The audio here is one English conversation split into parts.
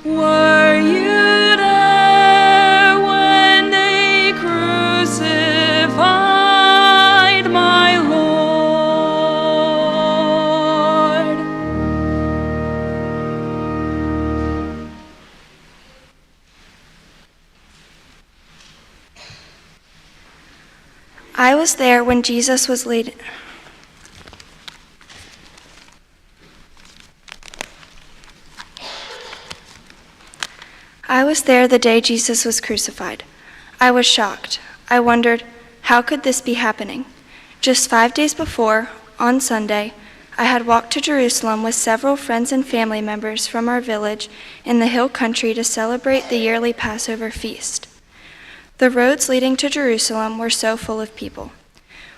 Were you there when they crucified my Lord? I was there when Jesus was laid. I was there the day Jesus was crucified. I was shocked. I wondered, how could this be happening? Just 5 days before, on Sunday, I had walked to Jerusalem with several friends and family members from our village in the hill country to celebrate the yearly Passover feast. The roads leading to Jerusalem were so full of people.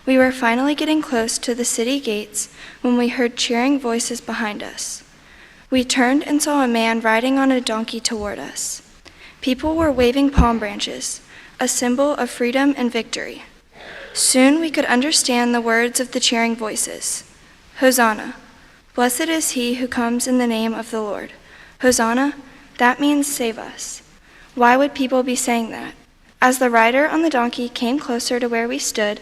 We were finally getting close to the city gates when we heard cheering voices behind us. We turned and saw a man riding on a donkey toward us. People were waving palm branches, a symbol of freedom and victory. Soon we could understand the words of the cheering voices. Hosanna! Blessed is he who comes in the name of the Lord. Hosanna, that means save us. Why would people be saying that? As the rider on the donkey came closer to where we stood,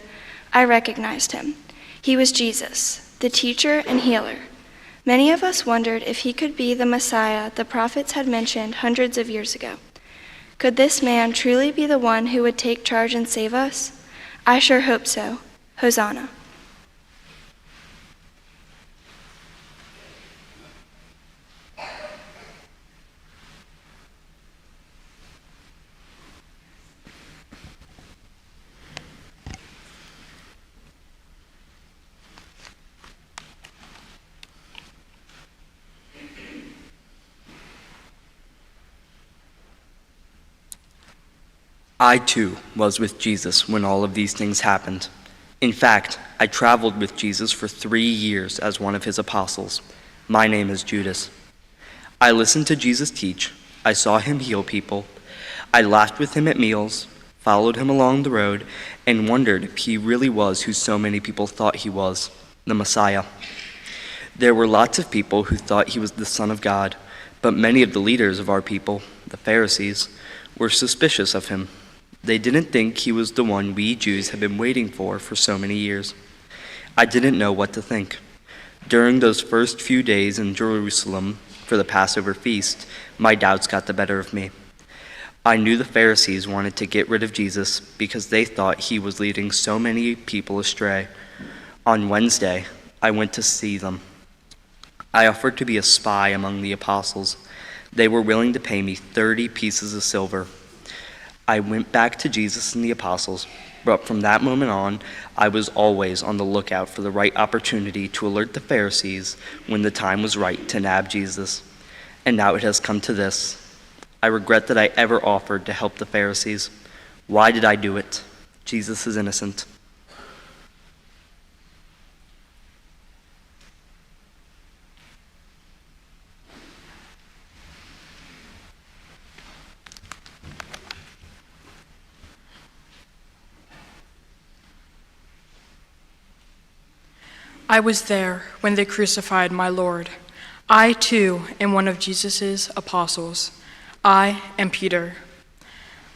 I recognized him. He was Jesus, the teacher and healer. Many of us wondered if he could be the Messiah the prophets had mentioned hundreds of years ago. Could this man truly be the one who would take charge and save us? I sure hope so. Hosanna. I too was with Jesus when all of these things happened. In fact, I traveled with Jesus for 3 years as one of his apostles. My name is Judas. I listened to Jesus teach. I saw him heal people. I laughed with him at meals, followed him along the road, and wondered if he really was who so many people thought he was, the Messiah. There were lots of people who thought he was the Son of God, but many of the leaders of our people, the Pharisees, were suspicious of him. They didn't think he was the one we Jews had been waiting for so many years. I didn't know what to think. During those first few days in Jerusalem for the Passover feast, my doubts got the better of me. I knew the Pharisees wanted to get rid of Jesus because they thought he was leading so many people astray. On Wednesday, I went to see them. I offered to be a spy among the apostles. They were willing to pay me 30 pieces of silver. I went back to Jesus and the apostles, but from that moment on, I was always on the lookout for the right opportunity to alert the Pharisees when the time was right to nab Jesus. And now it has come to this. I regret that I ever offered to help the Pharisees. Why did I do it? Jesus is innocent. I was there when they crucified my Lord. I, too, am one of Jesus' apostles. I am Peter.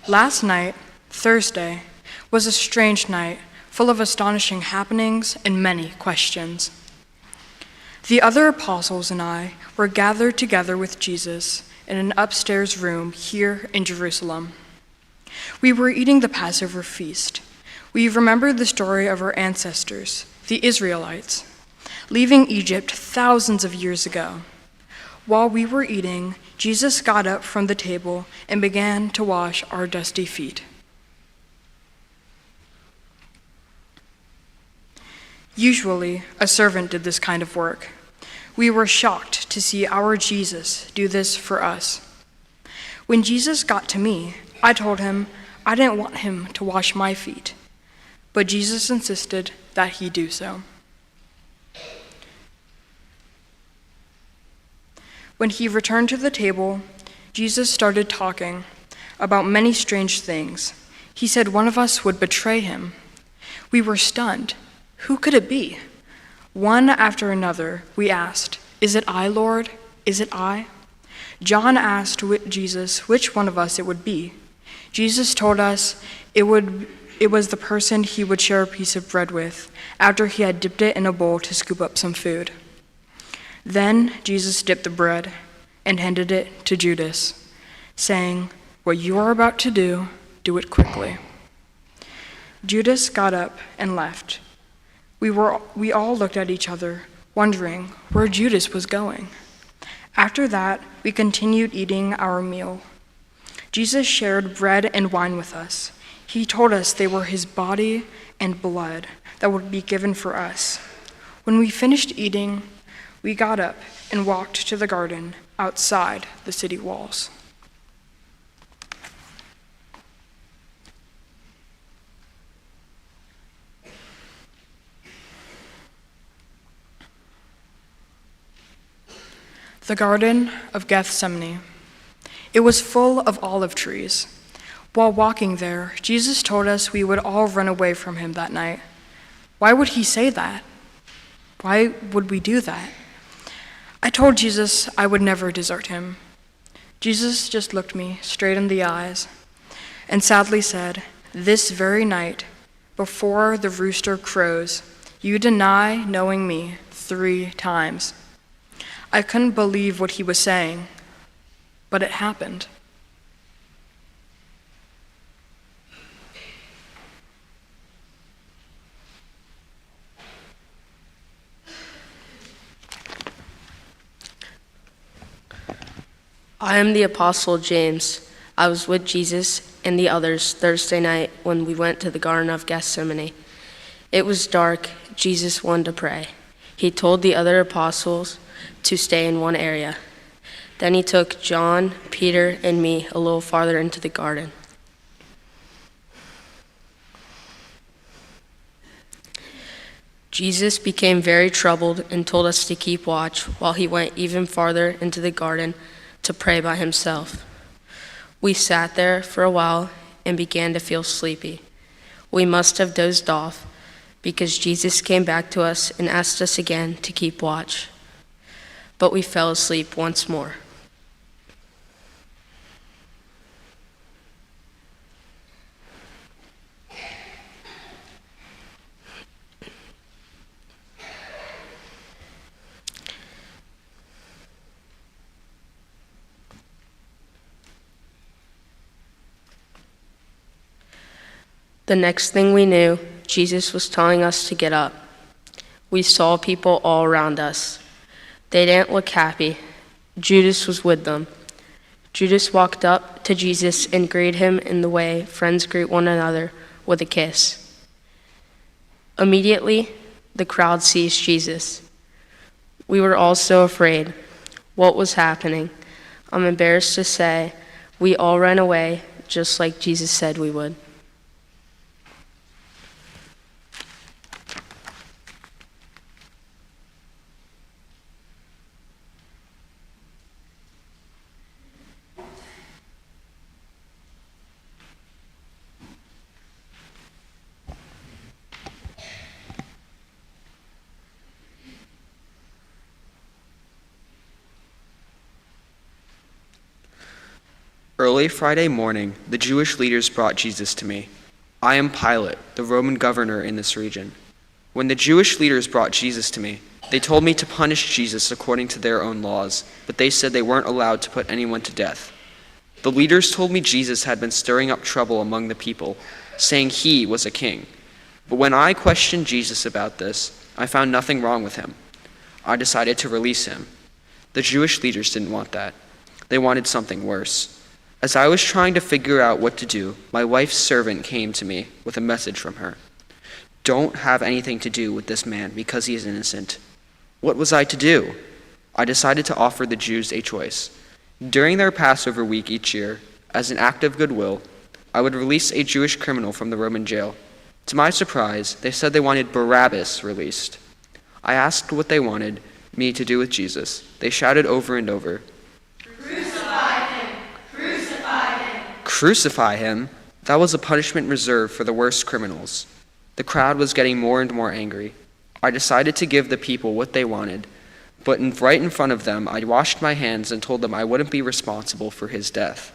Last night, Thursday, was a strange night, full of astonishing happenings and many questions. The other apostles and I were gathered together with Jesus in an upstairs room here in Jerusalem. We were eating the Passover feast. We remembered the story of our ancestors, the Israelites, leaving Egypt thousands of years ago. While we were eating, Jesus got up from the table and began to wash our dusty feet. Usually, a servant did this kind of work. We were shocked to see our Jesus do this for us. When Jesus got to me, I told him I didn't want him to wash my feet, but Jesus insisted that he do so. When he returned to the table, Jesus started talking about many strange things. He said one of us would betray him. We were stunned. Who could it be? One after another, we asked, "Is it I, Lord? Is it I?" John asked Jesus which one of us it would be. Jesus told us it was the person he would share a piece of bread with after he had dipped it in a bowl to scoop up some food. Then Jesus dipped the bread and handed it to Judas, saying, "What you are about to do, do it quickly." Judas got up and left. We all looked at each other, wondering where Judas was going. After that, we continued eating our meal. Jesus shared bread and wine with us. He told us they were his body and blood that would be given for us. When we finished eating, we got up and walked to the garden outside the city walls. The Garden of Gethsemane. It was full of olive trees. While walking there, Jesus told us we would all run away from him that night. Why would he say that? Why would we do that? I told Jesus I would never desert him. Jesus just looked me straight in the eyes and sadly said, "This very night, before the rooster crows, you deny knowing me 3 times. I couldn't believe what he was saying, but it happened. I am the Apostle James. I was with Jesus and the others Thursday night when we went to the Garden of Gethsemane. It was dark. Jesus wanted to pray. He told the other apostles to stay in one area. Then he took John, Peter, and me a little farther into the garden. Jesus became very troubled and told us to keep watch while he went even farther into the garden to pray by himself. We sat there for a while and began to feel sleepy. We must have dozed off because Jesus came back to us and asked us again to keep watch. But we fell asleep once more. The next thing we knew, Jesus was telling us to get up. We saw people all around us. They didn't look happy. Judas was with them. Judas walked up to Jesus and greeted him in the way friends greet one another, with a kiss. Immediately, the crowd seized Jesus. We were all so afraid. What was happening? I'm embarrassed to say, we all ran away just like Jesus said we would. Early Friday morning, the Jewish leaders brought Jesus to me. I am Pilate, the Roman governor in this region. When the Jewish leaders brought Jesus to me, they told me to punish Jesus according to their own laws, but they said they weren't allowed to put anyone to death. The leaders told me Jesus had been stirring up trouble among the people, saying he was a king. But when I questioned Jesus about this, I found nothing wrong with him. I decided to release him. The Jewish leaders didn't want that. They wanted something worse. As I was trying to figure out what to do, my wife's servant came to me with a message from her. Don't have anything to do with this man because he is innocent. What was I to do? I decided to offer the Jews a choice. During their Passover week each year, as an act of goodwill, I would release a Jewish criminal from the Roman jail. To my surprise, they said they wanted Barabbas released. I asked what they wanted me to do with Jesus. They shouted over and over, "Crucify him! Crucify him!" Crucify him? That was a punishment reserved for the worst criminals. The crowd was getting more and more angry. I decided to give the people what they wanted, but right in front of them, I washed my hands and told them I wouldn't be responsible for his death.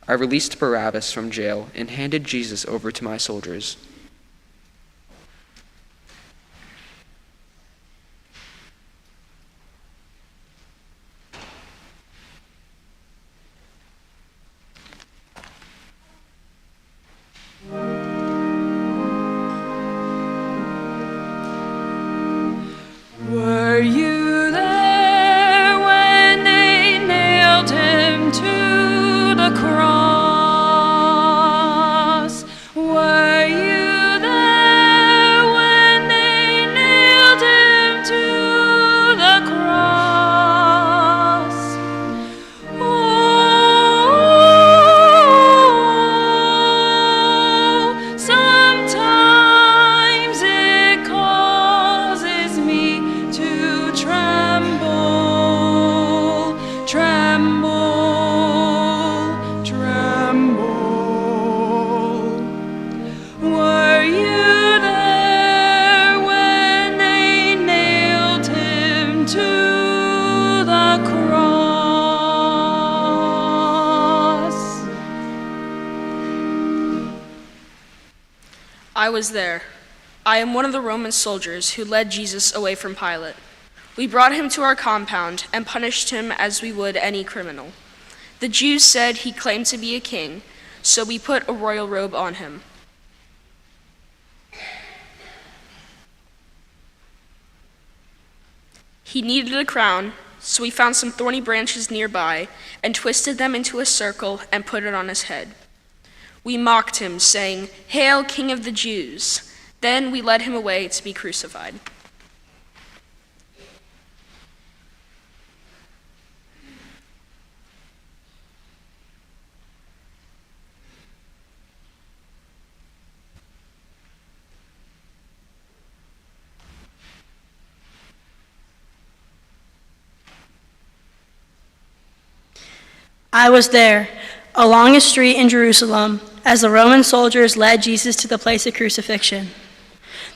I released Barabbas from jail and handed Jesus over to my soldiers. Were you there when they nailed him to the cross? Were you there when they nailed him to the cross? Oh, sometimes it causes me to tremble, tremble, tremble. Were you there when they nailed him to the cross? I was there. I am one of the Roman soldiers who led Jesus away from Pilate. We brought him to our compound and punished him as we would any criminal. The Jews said he claimed to be a king, so we put a royal robe on him. He needed a crown, so we found some thorny branches nearby and twisted them into a circle and put it on his head. We mocked him, saying, "Hail, King of the Jews!" Then we led him away to be crucified. I was there, along a street in Jerusalem, as the Roman soldiers led Jesus to the place of crucifixion.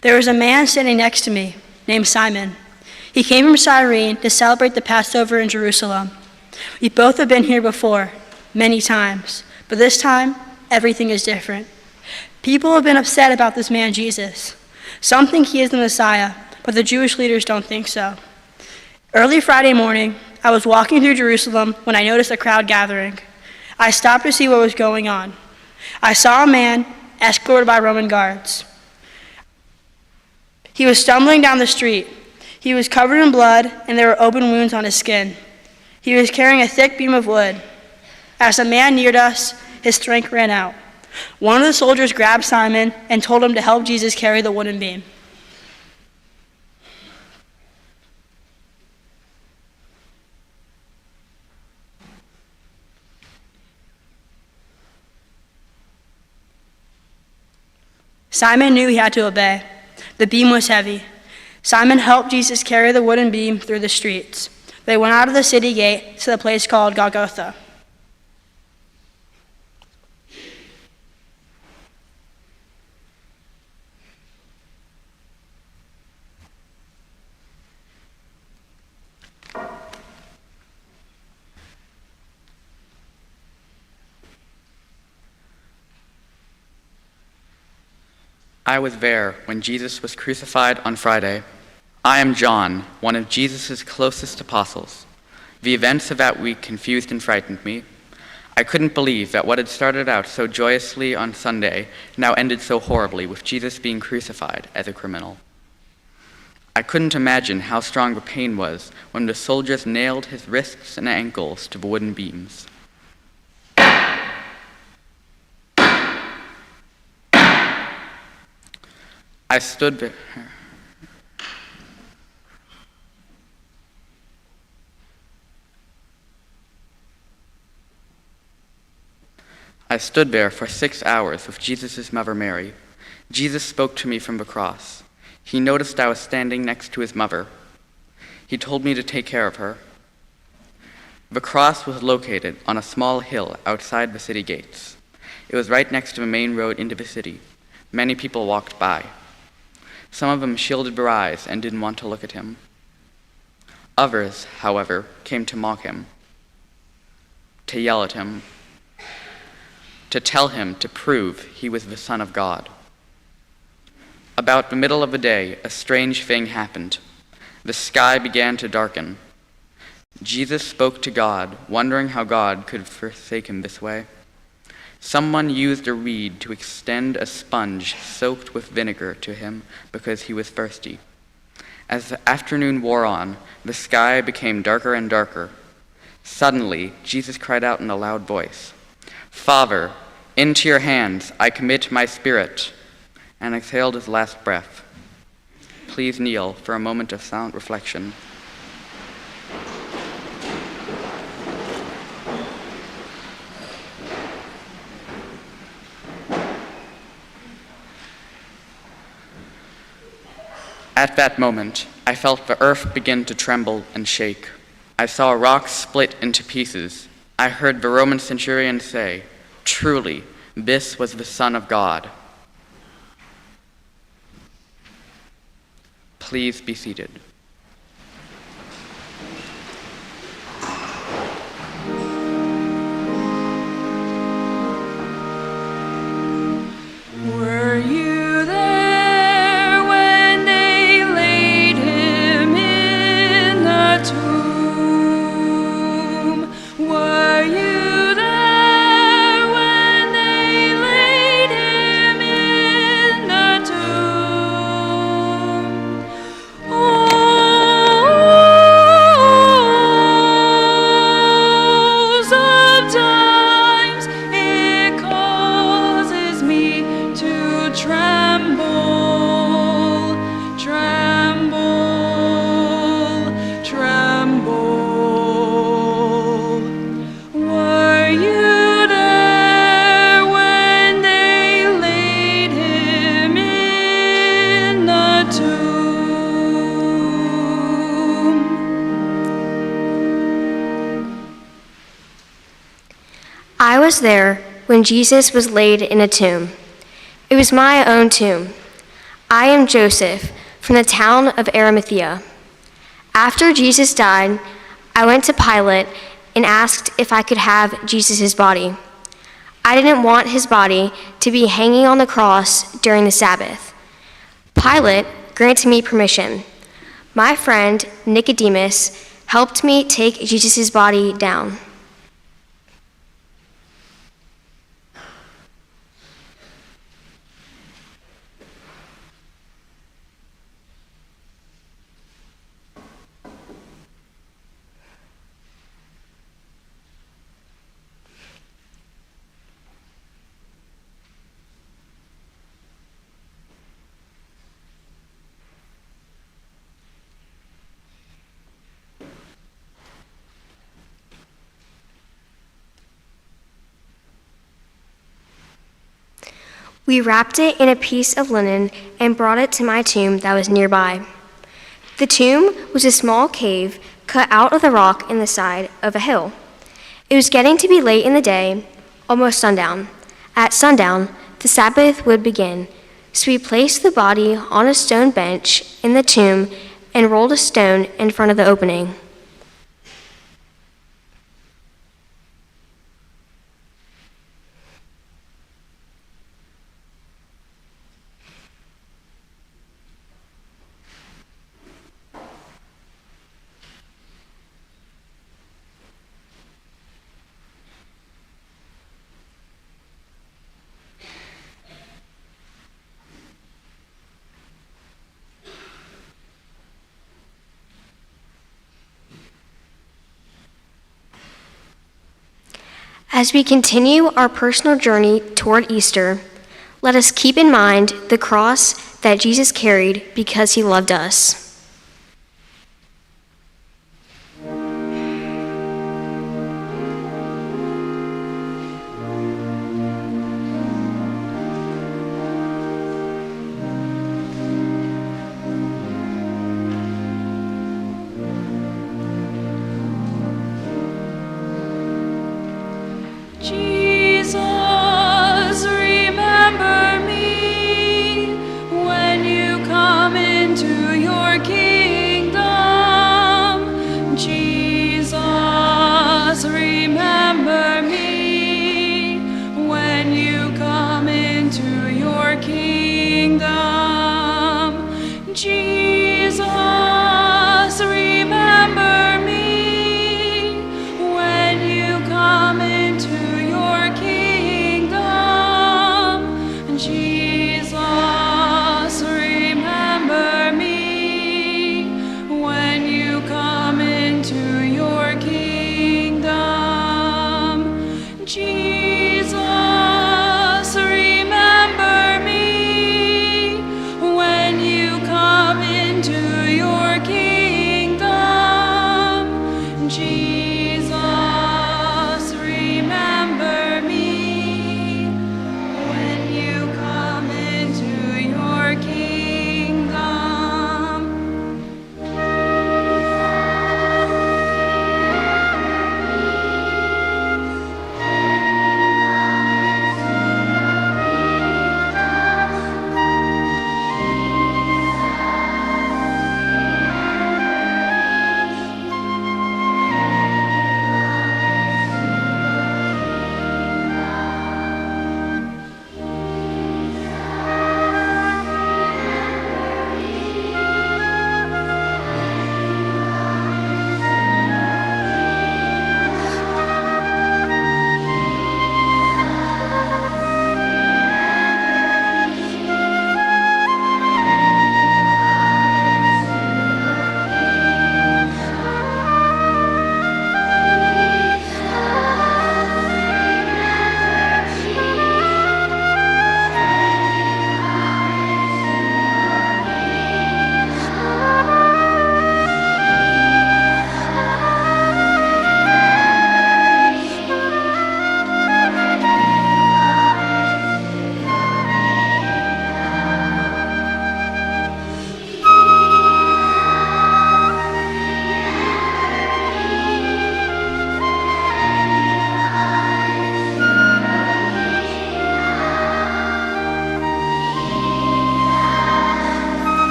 There was a man standing next to me, named Simon. He came from Cyrene to celebrate the Passover in Jerusalem. We both have been here before, many times, but this time, everything is different. People have been upset about this man Jesus. Some think he is the Messiah, but the Jewish leaders don't think so. Early Friday morning, I was walking through Jerusalem when I noticed a crowd gathering. I stopped to see what was going on. I saw a man escorted by Roman guards. He was stumbling down the street. He was covered in blood, and there were open wounds on his skin. He was carrying a thick beam of wood. As the man neared us, his strength ran out. One of the soldiers grabbed Simon and told him to help Jesus carry the wooden beam. Simon knew he had to obey. The beam was heavy. Simon helped Jesus carry the wooden beam through the streets. They went out of the city gate to the place called Golgotha. I was there when Jesus was crucified on Friday. I am John, one of Jesus' closest apostles. The events of that week confused and frightened me. I couldn't believe that what had started out so joyously on Sunday now ended so horribly with Jesus being crucified as a criminal. I couldn't imagine how strong the pain was when the soldiers nailed his wrists and ankles to the wooden beams. I stood there. I stood there for 6 hours with Jesus' mother Mary. Jesus spoke to me from the cross. He noticed I was standing next to his mother. He told me to take care of her. The cross was located on a small hill outside the city gates. It was right next to a main road into the city. Many people walked by. Some of them shielded their eyes and didn't want to look at him. Others, however, came to mock him, to yell at him, to tell him to prove he was the Son of God. About the middle of the day, a strange thing happened. The sky began to darken. Jesus spoke to God, wondering how God could forsake him this way. Someone used a reed to extend a sponge soaked with vinegar to him because he was thirsty. As the afternoon wore on, the sky became darker and darker. Suddenly, Jesus cried out in a loud voice, "Father, into your hands I commit my spirit," and exhaled his last breath. Please kneel for a moment of silent reflection. At that moment, I felt the earth begin to tremble and shake. I saw a rock split into pieces. I heard the Roman centurion say, "Truly, this was the Son of God." Please be seated. Were you there when they laid him in the tomb? Were you there when they laid him in the tomb? Oh, sometimes it causes me to tremble, tremble, tremble. Were you there when they laid him in the tomb? I was there when Jesus was laid in a tomb. It was my own tomb. I am Joseph from the town of Arimathea. After Jesus died, I went to Pilate and asked if I could have Jesus' body. I didn't want his body to be hanging on the cross during the Sabbath. Pilate granted me permission. My friend Nicodemus helped me take Jesus' body down. We wrapped it in a piece of linen and brought it to my tomb that was nearby. The tomb was a small cave cut out of the rock in the side of a hill. It was getting to be late in the day, almost sundown. At sundown, the Sabbath would begin, so we placed the body on a stone bench in the tomb and rolled a stone in front of the opening. As we continue our personal journey toward Easter, let us keep in mind the cross that Jesus carried because he loved us. Jesus, to your kingdom.